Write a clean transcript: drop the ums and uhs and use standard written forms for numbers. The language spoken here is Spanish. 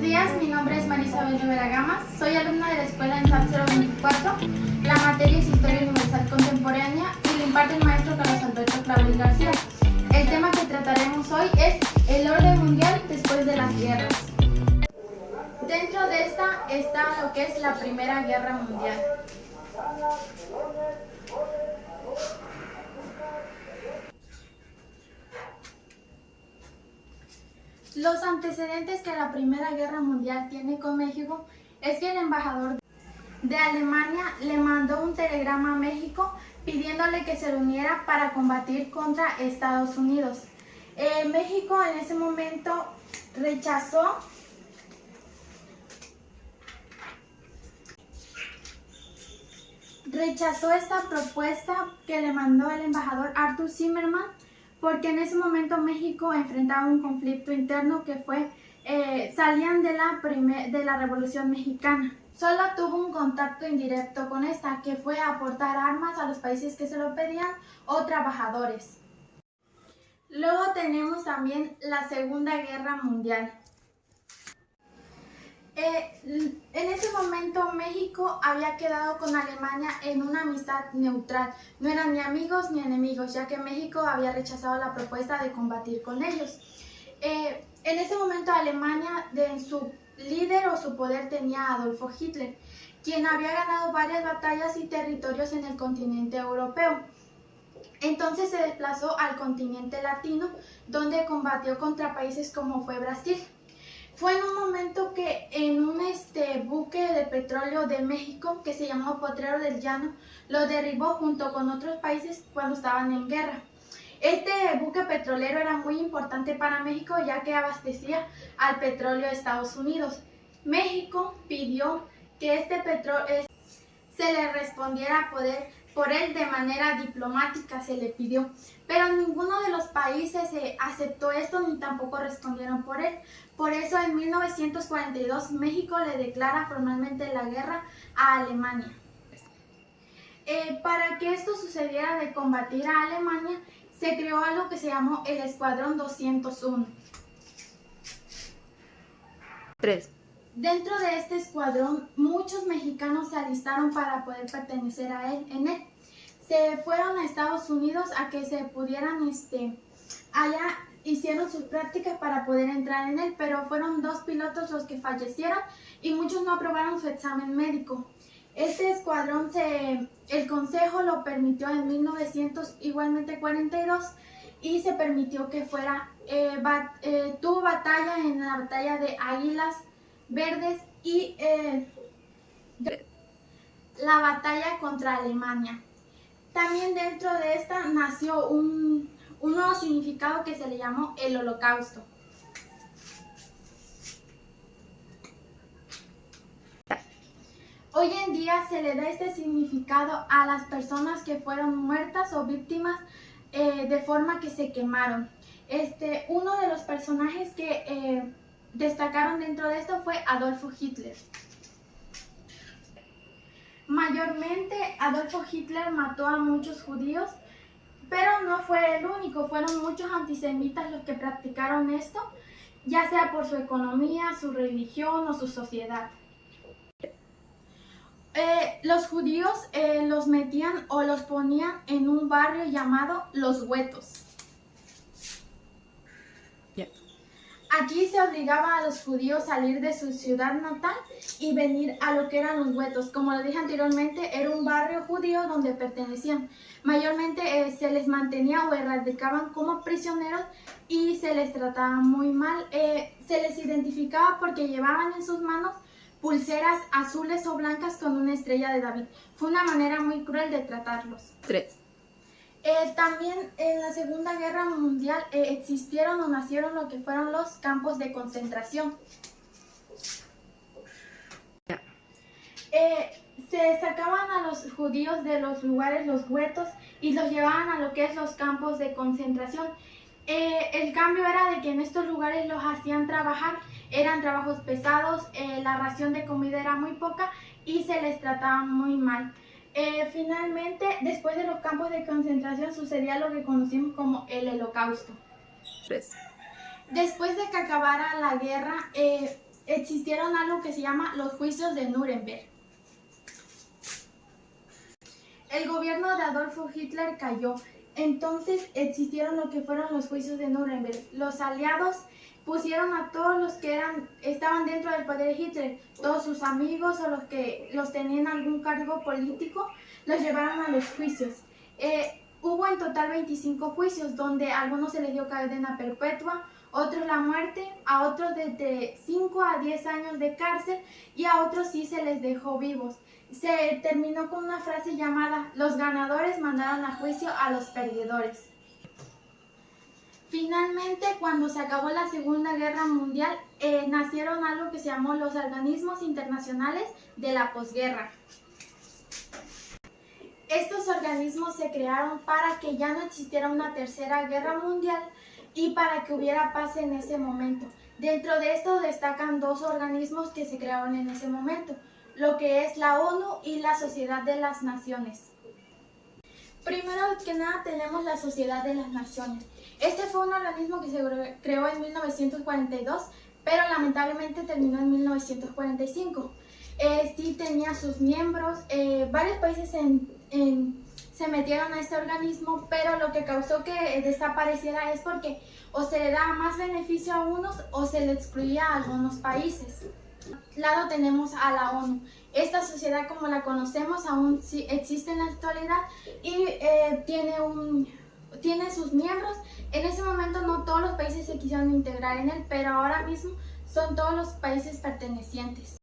días, mi nombre es Marisabel Rivera Gamas, soy alumna de la escuela en SAP 024. La materia es Historia Universal Contemporánea y la imparte el maestro Carlos Alberto Clavel García. El tema que trataremos hoy es el orden mundial después de las guerras. Dentro de esta está lo que es la Primera Guerra Mundial. Los antecedentes que la Primera Guerra Mundial tiene con México es que el embajador de Alemania le mandó un telegrama a México pidiéndole que se uniera para combatir contra Estados Unidos. México en ese momento rechazó esta propuesta que le mandó el embajador Arthur Zimmerman, porque en ese momento México enfrentaba un conflicto interno que fue, salían de la Revolución Mexicana. Solo tuvo un contacto indirecto con esta, que fue aportar armas a los países que se lo pedían o trabajadores. Luego tenemos también la Segunda Guerra Mundial. En ese momento México había quedado con Alemania en una amistad neutral, no eran ni amigos ni enemigos, ya que México había rechazado la propuesta de combatir con ellos. En ese momento Alemania, su líder o su poder tenía a Adolfo Hitler, quien había ganado varias batallas y territorios en el continente europeo. Entonces se desplazó al continente latino, donde combatió contra países como fue Brasil. Fue en un momento que en un buque de petróleo de México, que se llamó Potrero del Llano, lo derribó junto con otros países cuando estaban en guerra. Este buque petrolero era muy importante para México, ya que abastecía al petróleo de Estados Unidos. México pidió que este petróleo se le respondiera por él de manera diplomática, se le pidió, pero ninguno de los países aceptó esto ni tampoco respondieron por él. Por eso en 1942 México le declara formalmente la guerra a Alemania. Para que esto sucediera de combatir a Alemania, se creó algo que se llamó el Escuadrón 201. 3. Dentro de este escuadrón, muchos mexicanos se alistaron para poder pertenecer en él. Se fueron a Estados Unidos a que se pudieran, allá hicieron sus prácticas para poder entrar en él, pero fueron 2 pilotos los que fallecieron y muchos no aprobaron su examen médico. Este escuadrón, el Consejo lo permitió en 1942 y se permitió que fuera, tuvo batalla en la batalla de Águilas Verdes y la batalla contra Alemania. También dentro de esta nació un nuevo significado que se le llamó el Holocausto. Hoy en día se le da este significado a las personas que fueron muertas o víctimas de forma que se quemaron. Uno de los personajes que destacaron dentro de esto fue Adolfo Hitler. Mayormente Adolfo Hitler mató a muchos judíos, pero no fue el único, fueron muchos antisemitas los que practicaron esto, ya sea por su economía, su religión o su sociedad. Los judíos los metían o los ponían en un barrio llamado Los Guetos. Aquí se obligaba a los judíos a salir de su ciudad natal y venir a lo que eran los guetos. Como lo dije anteriormente, era un barrio judío donde pertenecían. Mayormente se les mantenía o erradicaban como prisioneros y se les trataba muy mal. Se les identificaba porque llevaban en sus manos pulseras azules o blancas con una estrella de David. Fue una manera muy cruel de tratarlos. 3. También en la Segunda Guerra Mundial existieron o nacieron lo que fueron los campos de concentración. Se sacaban a los judíos de los lugares, los guetos, y los llevaban a lo que es los campos de concentración. El cambio era de que en estos lugares los hacían trabajar, eran trabajos pesados, la ración de comida era muy poca y se les trataba muy mal. Finalmente, después de los campos de concentración sucedía lo que conocimos como el Holocausto. 3. Después de que acabara la guerra, existieron algo que se llama los juicios de Nuremberg. El gobierno de Adolfo Hitler cayó, entonces existieron lo que fueron los juicios de Nuremberg. Los aliados pusieron a todos los que estaban dentro del poder de Hitler, todos sus amigos o los que los tenían algún cargo político, los llevaron a los juicios. Hubo en total 25 juicios, donde a algunos se les dio cadena perpetua, otros la muerte, a otros desde 5 a 10 años de cárcel y a otros sí se les dejó vivos. Se terminó con una frase llamada: los ganadores mandaron a juicio a los perdedores. Finalmente, cuando se acabó la Segunda Guerra Mundial, nacieron algo que se llamó los organismos internacionales de la posguerra. Estos organismos se crearon para que ya no existiera una tercera guerra mundial y para que hubiera paz en ese momento. Dentro de esto destacan dos organismos que se crearon en ese momento, lo que es la ONU y la Sociedad de las Naciones. Primero que nada tenemos la Sociedad de las Naciones. Este fue un organismo que se creó en 1942, pero lamentablemente terminó en 1945. Sí tenía sus miembros, varios países se metieron a este organismo, pero lo que causó que desapareciera es porque o se le daba más beneficio a unos o se le excluía a algunos países. De lado tenemos a la ONU. Esta sociedad, como la conocemos, aún sí existe en la actualidad y tiene sus miembros. En ese momento no todos los países se quisieron integrar en él, pero ahora mismo son todos los países pertenecientes.